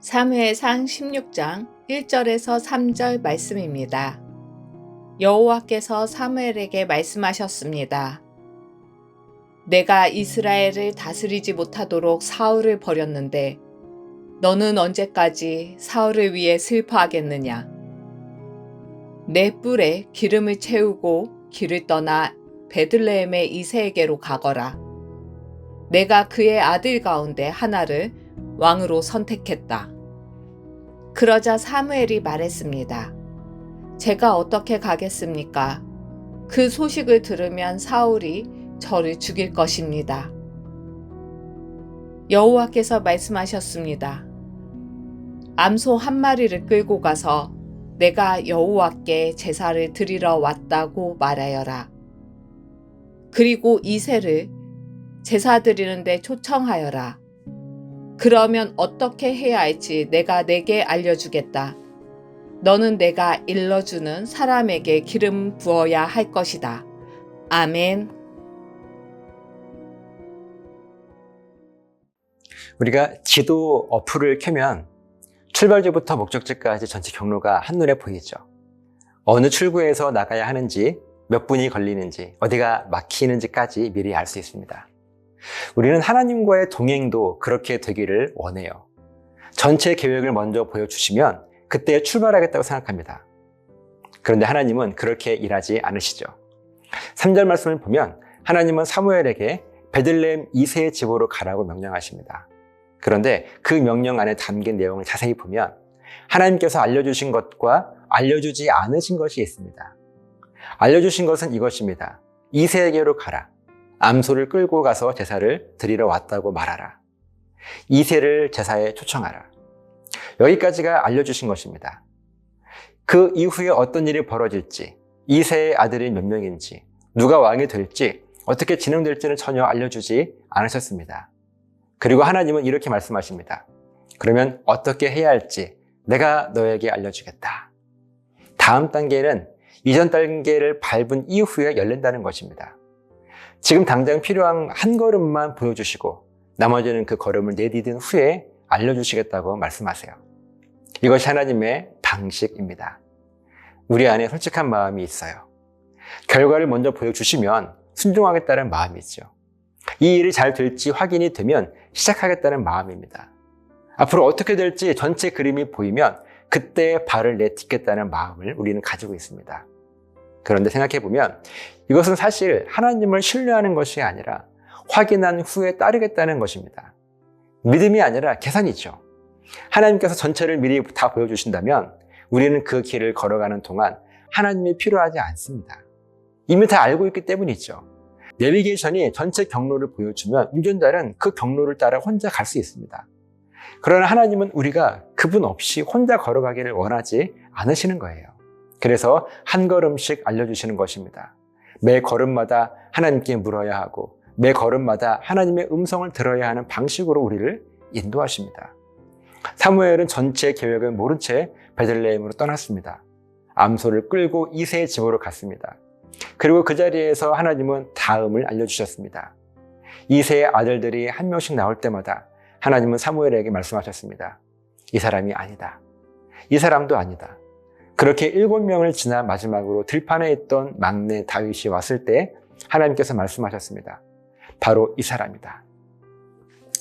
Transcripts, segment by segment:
사무엘상 16장 1절에서 3절 말씀입니다. 여호와께서 사무엘에게 말씀하셨습니다. 내가 이스라엘을 다스리지 못하도록 사울을 버렸는데 너는 언제까지 사울을 위해 슬퍼하겠느냐? 내 뿔에 기름을 채우고 길을 떠나 베들레헴의 이새에게로 가거라. 내가 그의 아들 가운데 하나를 왕으로 선택했다. 그러자 사무엘이 말했습니다. 제가 어떻게 가겠습니까? 그 소식을 들으면 사울이 저를 죽일 것입니다. 여호와께서 말씀하셨습니다. 암소 한 마리를 끌고 가서 내가 여호와께 제사를 드리러 왔다고 말하여라. 그리고 이새를 제사 드리는데 초청하여라. 그러면 어떻게 해야 할지 내가 내게 알려주겠다. 너는 내가 일러주는 사람에게 기름 부어야 할 것이다. 아멘. 우리가 지도 어플을 켜면 출발지부터 목적지까지 전체 경로가 한눈에 보이죠. 어느 출구에서 나가야 하는지, 몇 분이 걸리는지, 어디가 막히는지까지 미리 알 수 있습니다. 우리는 하나님과의 동행도 그렇게 되기를 원해요. 전체 계획을 먼저 보여주시면 그때 출발하겠다고 생각합니다. 그런데 하나님은 그렇게 일하지 않으시죠. 3절 말씀을 보면 하나님은 사무엘에게 베들레헴 이새의 집으로 가라고 명령하십니다. 그런데 그 명령 안에 담긴 내용을 자세히 보면 하나님께서 알려주신 것과 알려주지 않으신 것이 있습니다. 알려주신 것은 이것입니다. 이새에게로 가라. 암소를 끌고 가서 제사를 드리러 왔다고 말하라. 이새를 제사에 초청하라. 여기까지가 알려주신 것입니다. 그 이후에 어떤 일이 벌어질지, 이새의 아들이 몇 명인지, 누가 왕이 될지, 어떻게 진행될지는 전혀 알려주지 않으셨습니다. 그리고 하나님은 이렇게 말씀하십니다. 그러면 어떻게 해야 할지 내가 너에게 알려주겠다. 다음 단계는 이전 단계를 밟은 이후에 열린다는 것입니다. 지금 당장 필요한 한 걸음만 보여주시고 나머지는 그 걸음을 내디딘 후에 알려주시겠다고 말씀하세요. 이것이 하나님의 방식입니다. 우리 안에 솔직한 마음이 있어요. 결과를 먼저 보여주시면 순종하겠다는 마음이죠. 이 일이 잘 될지 확인이 되면 시작하겠다는 마음입니다. 앞으로 어떻게 될지 전체 그림이 보이면 그때 발을 내딛겠다는 마음을 우리는 가지고 있습니다. 그런데 생각해보면 이것은 사실 하나님을 신뢰하는 것이 아니라 확인한 후에 따르겠다는 것입니다. 믿음이 아니라 계산이죠. 하나님께서 전체를 미리 다 보여주신다면 우리는 그 길을 걸어가는 동안 하나님이 필요하지 않습니다. 이미 다 알고 있기 때문이죠. 내비게이션이 전체 경로를 보여주면 운전자는 그 경로를 따라 혼자 갈 수 있습니다. 그러나 하나님은 우리가 그분 없이 혼자 걸어가기를 원하지 않으시는 거예요. 그래서 한 걸음씩 알려주시는 것입니다. 매 걸음마다 하나님께 물어야 하고 매 걸음마다 하나님의 음성을 들어야 하는 방식으로 우리를 인도하십니다. 사무엘은 전체 계획을 모른 채 베들레헴으로 떠났습니다. 암소를 끌고 이새의 집으로 갔습니다. 그리고 그 자리에서 하나님은 다음을 알려주셨습니다. 이새의 아들들이 한 명씩 나올 때마다 하나님은 사무엘에게 말씀하셨습니다. 이 사람이 아니다. 이 사람도 아니다. 그렇게 7명을 지나 마지막으로 들판에 있던 막내 다윗이 왔을 때 하나님께서 말씀하셨습니다. 바로 이 사람이다.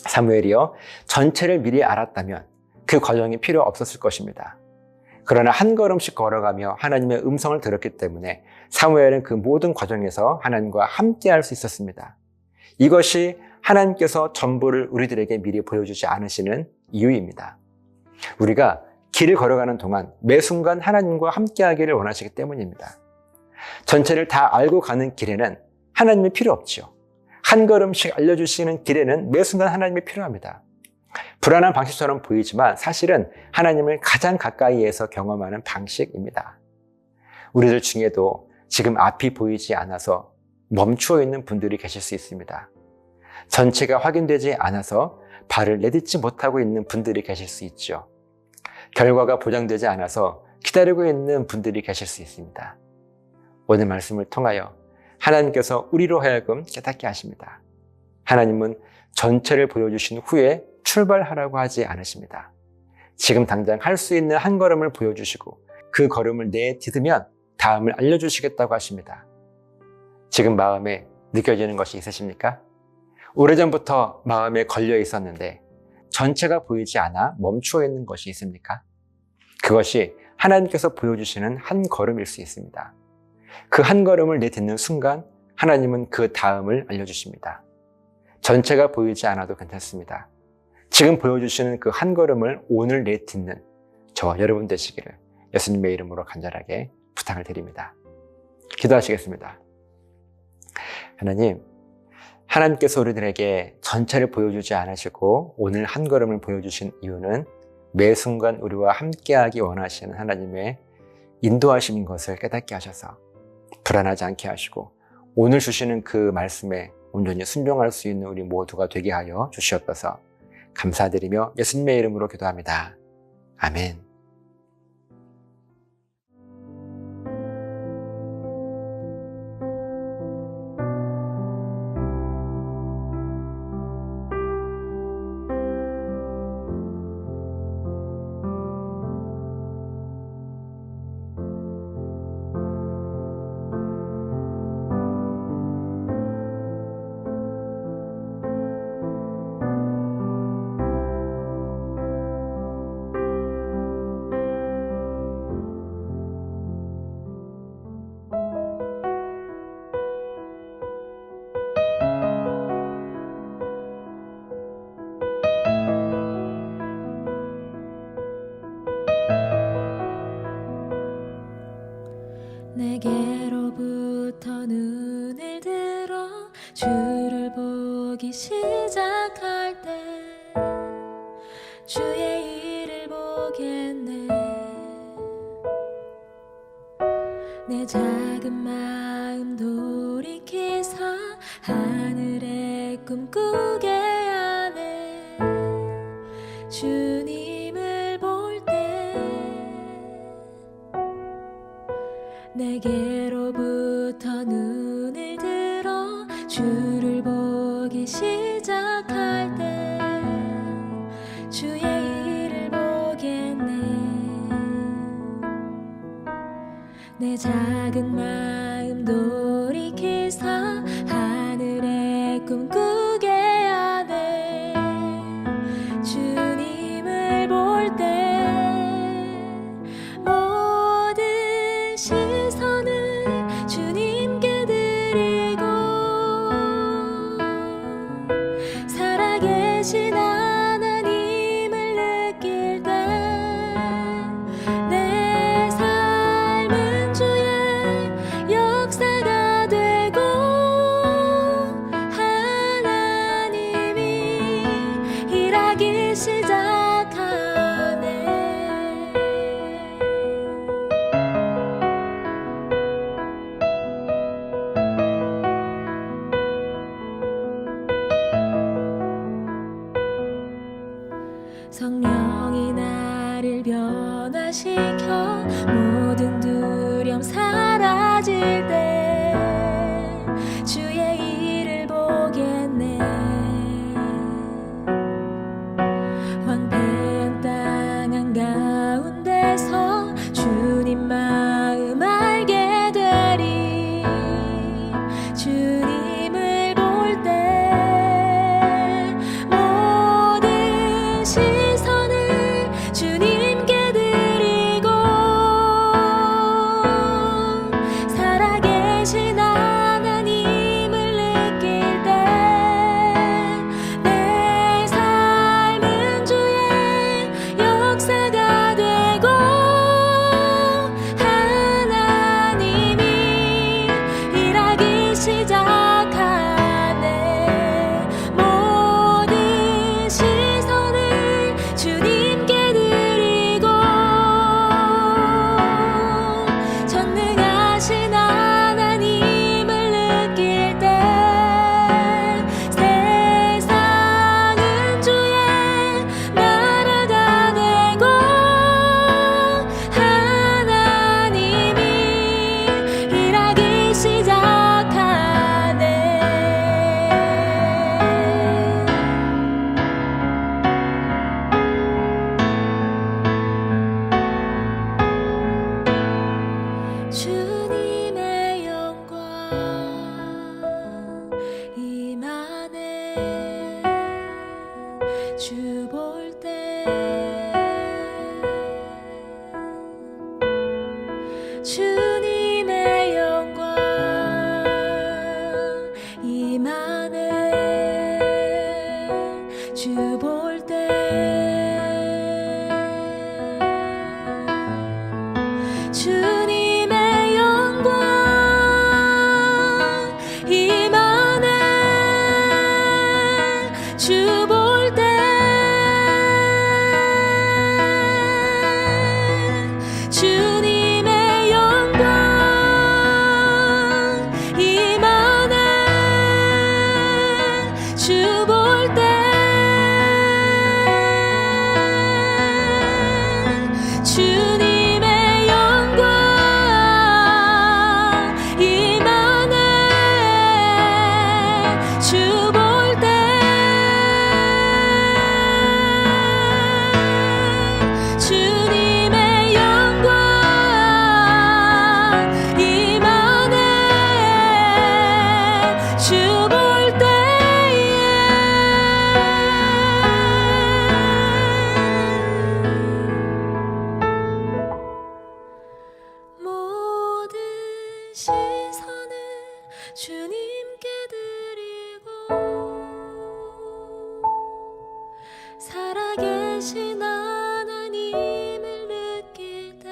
사무엘이요, 전체를 미리 알았다면 그 과정이 필요 없었을 것입니다. 그러나 한 걸음씩 걸어가며 하나님의 음성을 들었기 때문에 사무엘은 그 모든 과정에서 하나님과 함께 할 수 있었습니다. 이것이 하나님께서 전부를 우리들에게 미리 보여주지 않으시는 이유입니다. 우리가 길을 걸어가는 동안 매 순간 하나님과 함께 하기를 원하시기 때문입니다. 전체를 다 알고 가는 길에는 하나님이 필요 없죠. 한 걸음씩 알려주시는 길에는 매 순간 하나님이 필요합니다. 불안한 방식처럼 보이지만 사실은 하나님을 가장 가까이에서 경험하는 방식입니다. 우리들 중에도 지금 앞이 보이지 않아서 멈추어 있는 분들이 계실 수 있습니다. 전체가 확인되지 않아서 발을 내딛지 못하고 있는 분들이 계실 수 있죠. 결과가 보장되지 않아서 기다리고 있는 분들이 계실 수 있습니다. 오늘 말씀을 통하여 하나님께서 우리로 하여금 깨닫게 하십니다. 하나님은 전체를 보여주신 후에 출발하라고 하지 않으십니다. 지금 당장 할 수 있는 한 걸음을 보여주시고 그 걸음을 내딛으면 다음을 알려주시겠다고 하십니다. 지금 마음에 느껴지는 것이 있으십니까? 오래전부터 마음에 걸려 있었는데 전체가 보이지 않아 멈추어 있는 것이 있습니까? 그것이 하나님께서 보여주시는 한 걸음일 수 있습니다. 그 한 걸음을 내딛는 순간 하나님은 그 다음을 알려주십니다. 전체가 보이지 않아도 괜찮습니다. 지금 보여주시는 그 한 걸음을 오늘 내딛는 저와 여러분 되시기를 예수님의 이름으로 간절하게 부탁을 드립니다. 기도하시겠습니다. 하나님께서 우리들에게 전체를 보여주지 않으시고 오늘 한 걸음을 보여주신 이유는 매 순간 우리와 함께하기 원하시는 하나님의 인도하심인 것을 깨닫게 하셔서 불안하지 않게 하시고 오늘 주시는 그 말씀에 온전히 순종할 수 있는 우리 모두가 되게 하여 주시옵소서. 감사드리며 예수님의 이름으로 기도합니다. 아멘. 내게로부터 눈을 들어 주를 보기 시작할 때 주의 일을 보겠네. 내 작은 마음 돌이키사 하늘의 꿈 꾸게 하네. 주님을 볼 때 내게로부터 눈을 들어 주를 보기 시작할 때 주의 일을 보겠네. 내 작은 마음 돌이키사 하늘의 꿈 꾸게 하네. 주님을 볼 때 모든 시선을 주님께 드리고 살아계신 하나님을 느낄 때 내 삶은 주의 역사가 되고 하나님이 일하기 시작하네. 성령이 나를 변화시켜 모든 두려움 사라질 때 주의 일을 보겠네. 황폐한 땅 한가운데서 주님 마음 알게 되리. 주님을 볼 때 모든 시선을 주님께 드리고 살아계신 주님의 영광 임하네 주 볼 때 주님의 영광 임하네 주 볼 때 주님의 영광 임하네 주 볼 때 주님의 영광 임하네 주 볼 때 주님의 영광 임하네 주 볼 때에 모든 시선을 주님께 드리고 살아계신 하나님을 느낄 때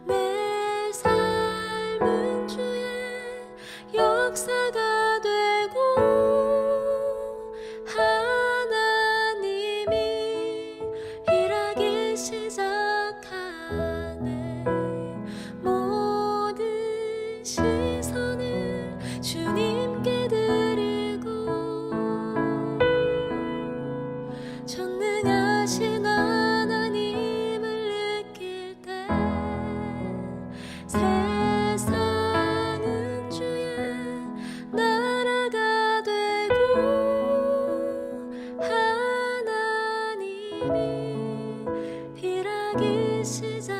내 삶은 주의 역사가 되고 하나님이 일하기 시작하네 모든 시선을 주님께 드리고 전능하신 하나님을 느낄 때 세상은 주의 나라가 되고 하나님이 일하기 시작